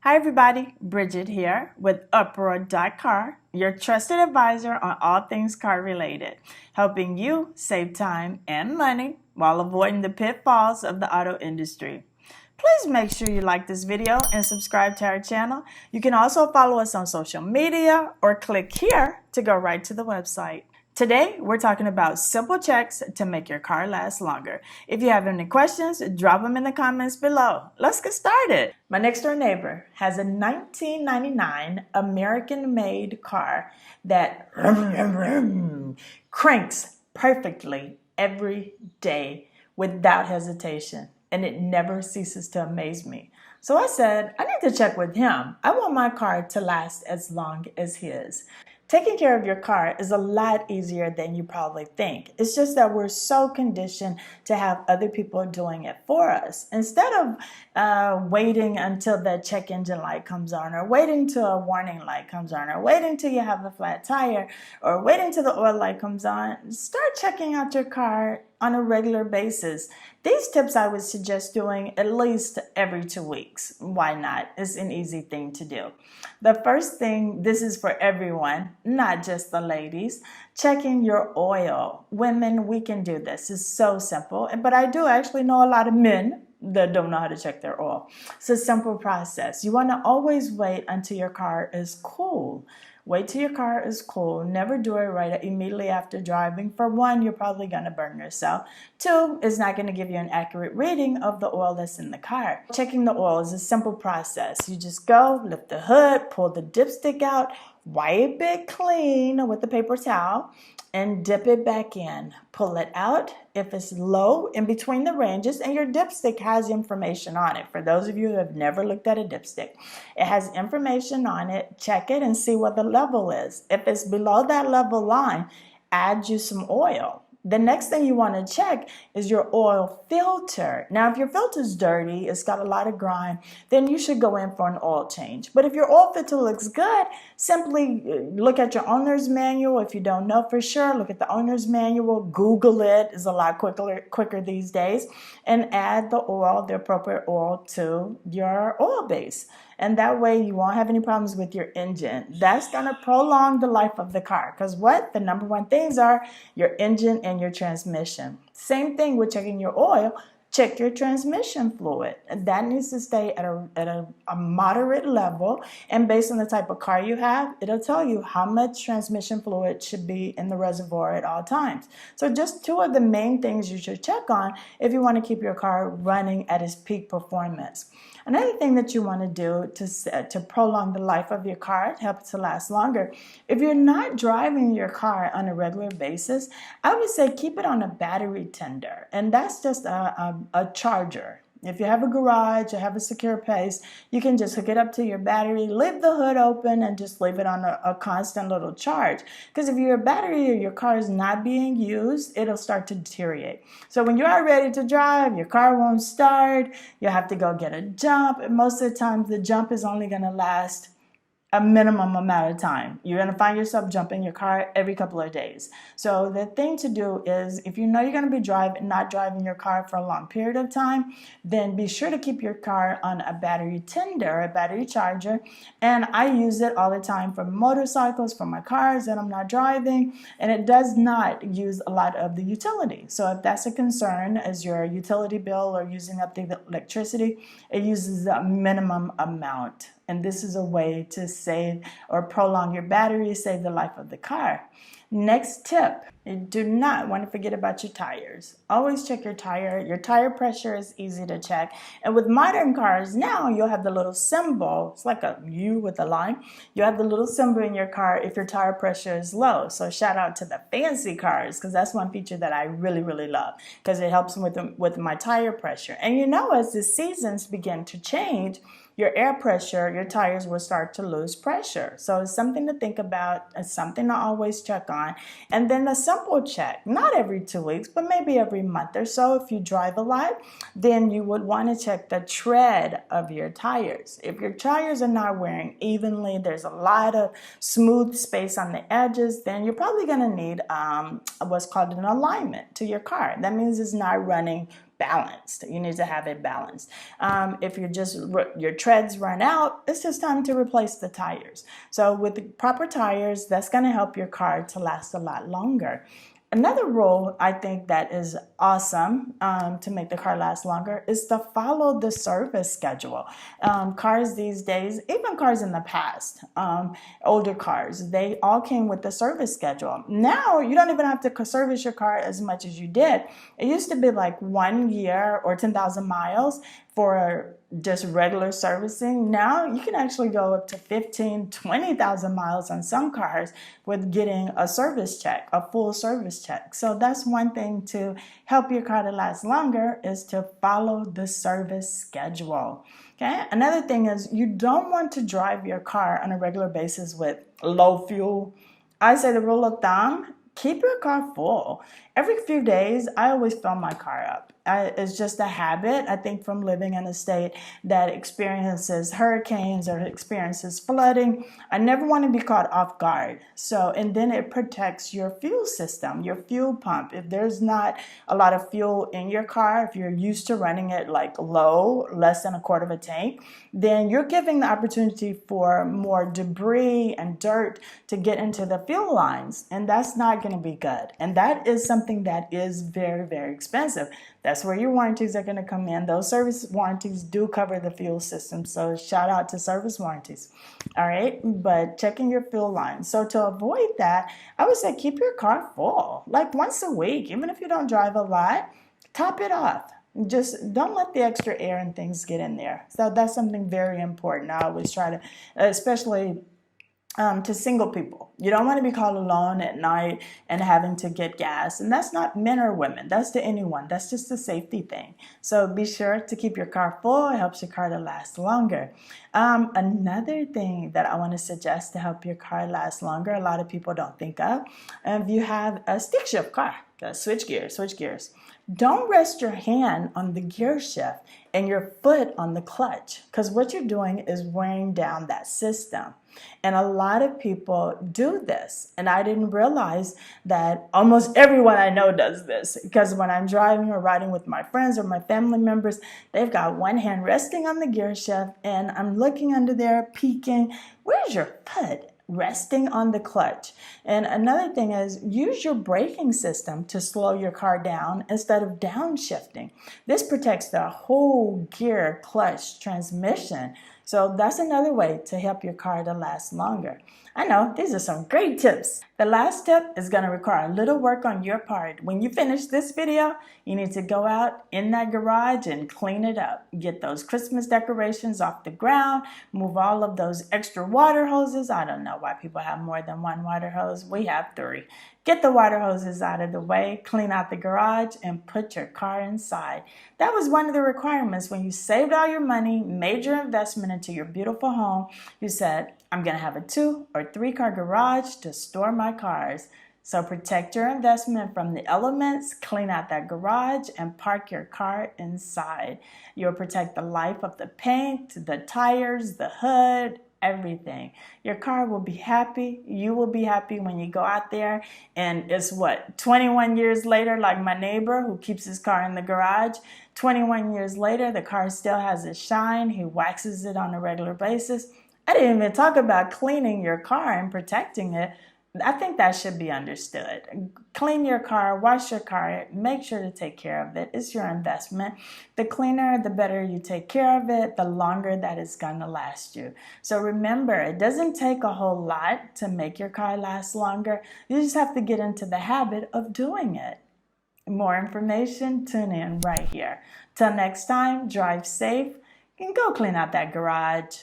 Hi everybody, Bridget here with Uproar.car, your trusted advisor on all things car related, helping you save time and money while avoiding the pitfalls of the auto industry. Please make sure you like this video and subscribe to our channel. You can also follow us on social media or click here to go right to the website. Today, we're talking about simple checks to make your car last longer. If you have any questions, drop them in the comments below. Let's get started. My next door neighbor has a 1999 American-made car that cranks perfectly every day without hesitation, and it never ceases to amaze me. So I said, I need to check with him. I want my car to last as long as his. Taking care of your car is a lot easier than you probably think. It's just that we're so conditioned to have other people doing it for us. Instead of waiting until the check engine light comes on, or waiting till a warning light comes on, or waiting till you have a flat tire, or waiting till the oil light comes on, start checking out your car on a regular basis. These tips I would suggest doing at least every 2 weeks. Why not? It's an easy thing to do. The first thing, this is for everyone, not just the ladies, checking your oil. Women, we can do this. It's so simple. But I do actually know a lot of men that don't know how to check their oil. It's a simple process. You want to always wait until your car is cool. Wait till your car is cool. Never do it right immediately after driving. For one, you're probably going to burn yourself. Two, it's not going to give you an accurate reading of the oil that's in the car. Checking the oil is a simple process. You just go, lift the hood, pull the dipstick out, wipe it clean with the paper towel, and dip it back in. Pull it out if it's low in between the ranges, and your dipstick has information on it. For those of you who have never looked at a dipstick, it has information on it. Check it and see what the level is. If it's below that level line, add you some oil. The next thing you want to check is your oil filter. Now, if your filter is dirty, it's got a lot of grime, then you should go in for an oil change. But if your oil filter looks good, simply look at your owner's manual. If you don't know for sure, look at the owner's manual. Google it. Is a lot quicker these days. And add the oil, the appropriate oil, to your oil base. And that way you won't have any problems with your engine. That's going to prolong the life of the car. Because what? The number one things are your engine and your transmission. Same thing with checking your oil. Check your transmission fluid. That needs to stay at a moderate level. And based on the type of car you have, it'll tell you how much transmission fluid should be in the reservoir at all times. So just two of the main things you should check on if you want to keep your car running at its peak performance. Another thing that you want to do to prolong the life of your car, help it to last longer, if you're not driving your car on a regular basis, I would say keep it on a battery tender. And that's just a charger. If you have a garage or have a secure place, you can just hook it up to your battery, leave the hood open, and just leave it on a constant little charge. Because if your battery or your car is not being used, it'll start to deteriorate. So when you are ready to drive, your car won't start, you have to go get a jump. And most of the time, the jump is only going to last a minimum amount of time. You're going to find yourself jumping your car every couple of days. So the thing to do is, if you know you're going to be not driving your car for a long period of time, then be sure to keep your car on a battery tender, a battery charger. And I use it all the time for motorcycles, for my cars that I'm not driving, and it does not use a lot of the utility. So if that's a concern as your utility bill or using up the electricity, it uses a minimum amount. And this is a way to save or prolong your battery, save the life of the car. Next tip, you do not want to forget about your tires. Always check your tire. Your tire pressure is easy to check. And with modern cars now, you'll have the little symbol. It's like a U with a line. You have the little symbol in your car if your tire pressure is low. So shout out to the fancy cars, because that's one feature that I really, really love, because it helps with my tire pressure. And you know, as the seasons begin to change, your air pressure, your tires will start to lose pressure. So it's something to think about. It's something to always check on. And then a simple check, not every 2 weeks, but maybe every month or so. If you drive a lot, then you would want to check the tread of your tires. If your tires are not wearing evenly, there's a lot of smooth space on the edges, then you're probably going to need what's called an alignment to your car. That means it's not running balanced. You need to have it balanced. If your treads run out, it's just time to replace the tires. So with the proper tires, that's going to help your car to last a lot longer. Another rule I think that is awesome to make the car last longer is to follow the service schedule. Cars these days, even cars in the past, older cars, they all came with the service schedule. Now you don't even have to service your car as much as you did. It used to be like 1 year or 10,000 miles for just regular servicing. Now you can actually go up to 15, 20,000 miles on some cars with getting a service check, a full service check. So that's one thing to help your car to last longer, is to follow the service schedule. Okay. Another thing is, you don't want to drive your car on a regular basis with low fuel. I say the rule of thumb, keep your car full. Every few days, I always fill my car up. It's just a habit, I think, from living in a state that experiences hurricanes or experiences flooding. I never want to be caught off guard. So, and then it protects your fuel system, your fuel pump. If there's not a lot of fuel in your car, if you're used to running it like low, less than a quarter of a tank, then you're giving the opportunity for more debris and dirt to get into the fuel lines. And that's not going to be good. And that is something that is very, very expensive. That's where your warranties are going to come in. Those service warranties do cover the fuel system. So shout out to service warranties. All right. But checking your fuel lines. So to avoid that, I would say keep your car full, like once a week. Even if you don't drive a lot, top it off. Just don't let the extra air and things get in there. So that's something very important. I always try to, especially to single people. You don't want to be called alone at night and having to get gas. And that's not men or women. That's to anyone. That's just a safety thing. So be sure to keep your car full. It helps your car to last longer. Another thing that I want to suggest to help your car last longer, a lot of people don't think of, if you have a stick shift car, switch gears. Don't rest your hand on the gear shift and your foot on the clutch, because what you're doing is wearing down that system. And a lot of people do this. And I didn't realize that almost everyone I know does this, because when I'm driving or riding with my friends or my family members, they've got one hand resting on the gear shift and I'm looking under there, peeking. Where's your foot? Resting on the clutch. And another thing is, use your braking system to slow your car down instead of downshifting. This protects the whole gear, clutch, transmission. So that's another way to help your car to last longer. I know, these are some great tips. The last tip is going to require a little work on your part. When you finish this video, you need to go out in that garage and clean it up. Get those Christmas decorations off the ground, move all of those extra water hoses. I don't know why people have more than one water hose. We have 3. Get the water hoses out of the way, clean out the garage, and put your car inside. That was one of the requirements when you saved all your money, made your investment into your beautiful home. You said, I'm going to have a 2 or 3 car garage to store my cars. So protect your investment from the elements, clean out that garage, and park your car inside. You'll protect the life of the paint, the tires, the hood, everything. Your car will be happy. You will be happy when you go out there and it's 21 years later, like my neighbor who keeps his car in the garage. 21 years later, the car still has its shine. He waxes it on a regular basis. I didn't even talk about cleaning your car and protecting it. I think that should be understood. Clean your car, wash your car, make sure to take care of it. It's your investment. The cleaner, the better you take care of it, the longer that it's going to last you. So remember, it doesn't take a whole lot to make your car last longer. You just have to get into the habit of doing it. More information, tune in right here. Till next time, drive safe and go clean out that garage.